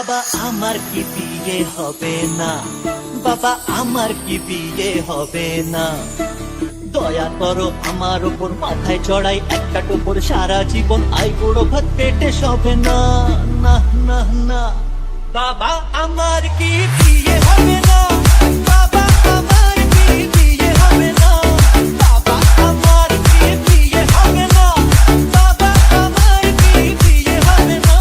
বাবা আমার কি বিয়ে হবে না, বাবা আমার কি বিয়ে হবে না। দয়া করো আমার উপর, মাথায় চড়াই একটা টোপর, সারা জীবন আই বুড়ো ভাত পেটে সবে না। না না না, বাবা আমার কি বিয়ে হবে না, বাবা আমার কি বিয়ে হবে না, বাবা আমার কি বিয়ে হবে না, বাবা আমার কি বিয়ে হবে না।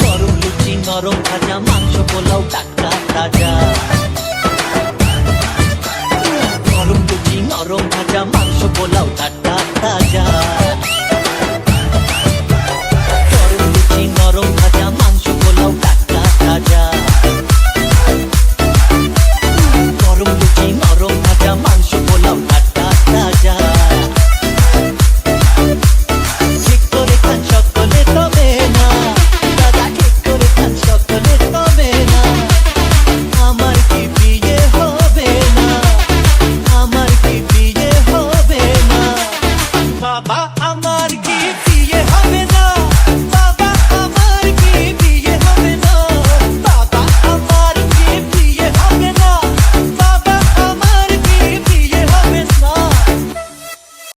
গরম লুচি নরম ভাজা, মাংস পোলাও টাটকা তাজা। গরম লুচি নরম ভাজা, মাংস পোলাও টাটকা তাজা।